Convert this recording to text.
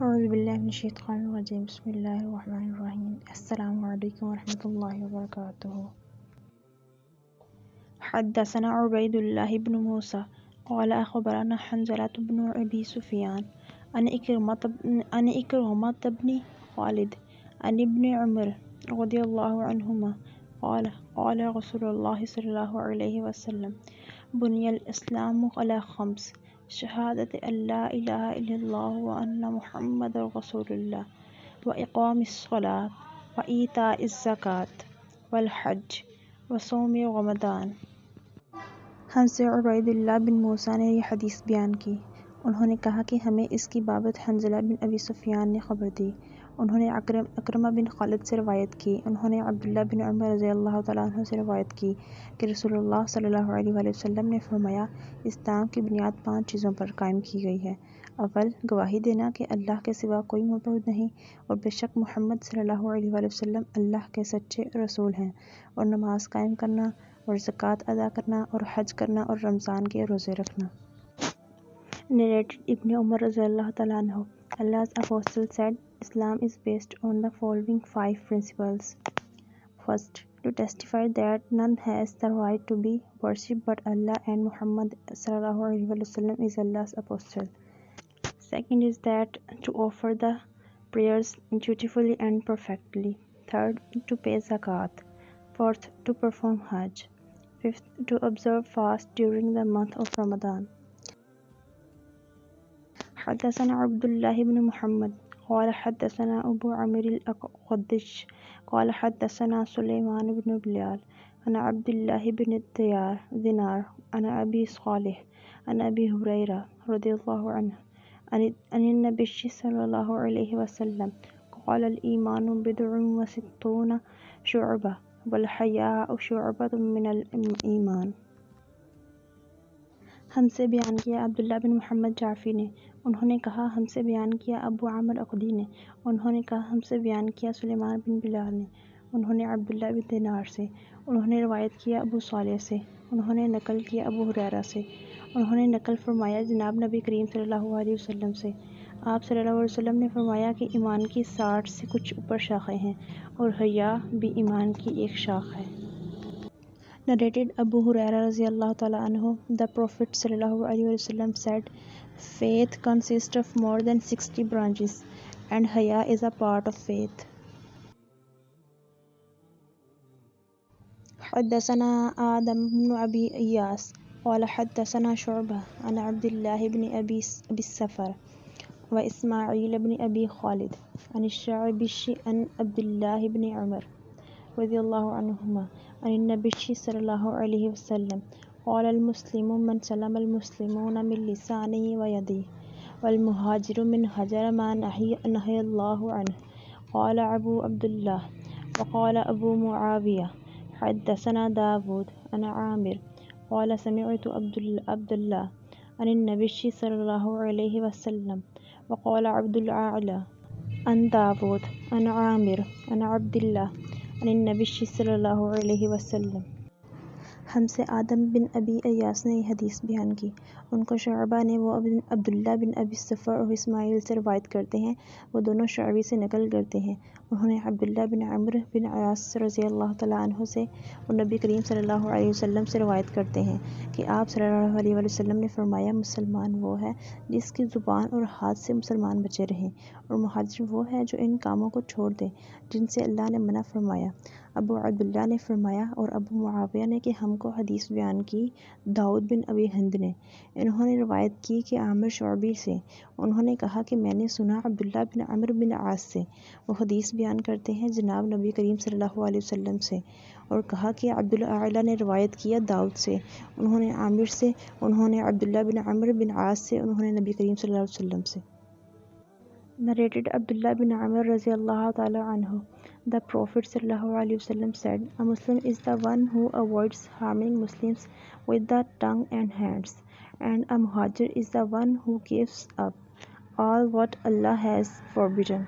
أعوذ بالله من الشيطان الرجيم بسم الله الرحمن الرحيم السلام عليكم ورحمة الله وبركاته. حدثنا عبيد الله بن موسى قال أخبرنا حنظلة بن أبي سفيان عن إكرمة بن خالد عن ابن عمر رضي الله عنهما قال رسول الله صلى الله عليه وسلم بني الإسلام على 5: شهادة أن لا إله إلا الله وأن محمد رسول الله وإقام الصلاة وإيتاء الزكاة والحج وصوم رمضان۔ ہم سے عبید اللہ بن موسیٰ نے یہ حدیث بیان کی۔ انہوں نے کہا کہ ہمیں اس کی بابت حنظلہ بن ابی سفیان نے خبر دی۔ انہوں نے اکرمہ بن خالد سے روایت کی۔ انہوں نے عبداللہ بن عمر رضی اللہ تعالیٰ عنہ سے روایت کی کہ رسول اللہ صلی اللہ علیہ وآلہ وسلم نے فرمایا، اسلام کی بنیاد 5 چیزوں پر قائم کی گئی ہے۔ اول، گواہی دینا کہ اللہ کے سوا کوئی معبود نہیں اور بے شک محمد صلی اللہ علیہ وآلہ وسلم اللہ کے سچے رسول ہیں، اور نماز قائم کرنا اور زکوٰۃ ادا کرنا اور حج کرنا اور رمضان کے روزے رکھنا۔ Narrated Ibn Umar رضی اللہ تعالیٰ عنہ Allah's Apostle said, Islam is based on the following 5 principles. First, to testify that none has the right to be worshipped but Allah and Muhammad sallallahu alaihi wasallam is Allah's apostle. Second is that to offer the prayers dutifully and perfectly. Third, to pay zakat. Fourth, to perform hajj. Fifth, to observe fast during the month of Ramadan. حدثنا عبد الله بن محمد قال حدثنا أبو عمرو الأقدش قال حدثنا سليمان بن بلال عن عبد الله بن دينار عن أبي صالح عن أبي هريرة رضي الله عنه عن النبي صلى الله عليه وسلم قال الإيمان بضع وستون شعبة والحیاء شعبۃ من الایمان۔ ہم سے بیان کیا عبداللہ بن محمد جعفی نے، انہوں نے کہا ہم سے بیان کیا ابو عامر اقدی نے، انہوں نے کہا ہم سے بیان کیا سلیمان بن بلال نے، انہوں نے عبداللہ بن دینار سے، انہوں نے روایت کیا ابو صالح سے، انہوں نے نقل کیا ابو ہریرہ سے، انہوں نے نقل فرمایا جناب نبی کریم صلی اللہ علیہ وسلم سے، آپ صلی اللہ علیہ وسلم نے فرمایا کہ ایمان کی 60 سے کچھ اوپر شاخیں ہیں اور حیا بھی ایمان کی ایک شاخ ہے۔ Narrated Abu Hurairah رضی اللہ تعالیٰ عنہ The Prophet صلی اللہ علیہ وسلم said, Faith consists of more than 60 branches and haya is a part of faith. حدثنا آدم بن أبي إياس قال حدثنا شعبة عن عبد الله بن أبي السفر وإسماعيل بن أبي خالد عن الشعبي عن عبد الله بن عمر رضي الله عنهما عن النبي صلى الله عليه وسلم قال المسلم من سلم المسلمون من لسانه ويده والمهاجر من هجر ما نهى الله عنه قال أبو عبد الله وقال أبو معاوية حدثنا داود عن عامر قال سمعت عبد الله عن النبي صلى الله عليه وسلم وقال عبد الأعلى عن داود عن عامر عن عبد الله عن النبي صلی اللہ علیہ وسلم۔ ہم سے آدم بن ابی ایاس نے یہ حدیث بیان کی، ان کو شعبہ نے وہ عبداللہ بن ابی السفر اور اسماعیل سے روایت کرتے ہیں، وہ دونوں شعبی سے نقل کرتے ہیں، انہوں نے عبداللہ بن عمرو بن عاص رضی اللہ تعالیٰ عنہ سے اور نبی کریم صلی اللہ علیہ وسلم سے روایت کرتے ہیں کہ آپ صلی اللہ علیہ وسلم نے فرمایا مسلمان وہ ہے جس کی زبان اور ہاتھ سے مسلمان بچے رہیں، اور مہاجر وہ ہے جو ان کاموں کو چھوڑ دے جن سے اللہ نے منع فرمایا۔ ابو عبداللہ نے فرمایا اور ابو معاویہ نے کہ ہم کو حدیث بیان کی داؤد بن ابی ہند نے، انہوں نے روایت کی کہ عامر شعبی سے، انہوں نے کہا کہ میں نے سنا عبداللہ بن عمرو بن عاص سے، وہ حدیث بیان کرتے ہیں جناب نبی کریم صلی اللہ علیہ وسلم سے، اور کہا کہ عبدالأعلی نے روایت کیا داؤد سے، انہوں نے عامر سے، انہوں نے عبداللہ بن عمرو بن عاص سے، انہوں نے نبی کریم صلی اللہ علیہ وسلم سے۔ Narrated Abdullah bin Amr رضی اللہ تعالیٰ عنہ The Prophet sallallahu alaihi wasallam said, A Muslim is the one who avoids harming Muslims with the tongue and hands, and a muhajir is the one who gives up all what Allah has forbidden.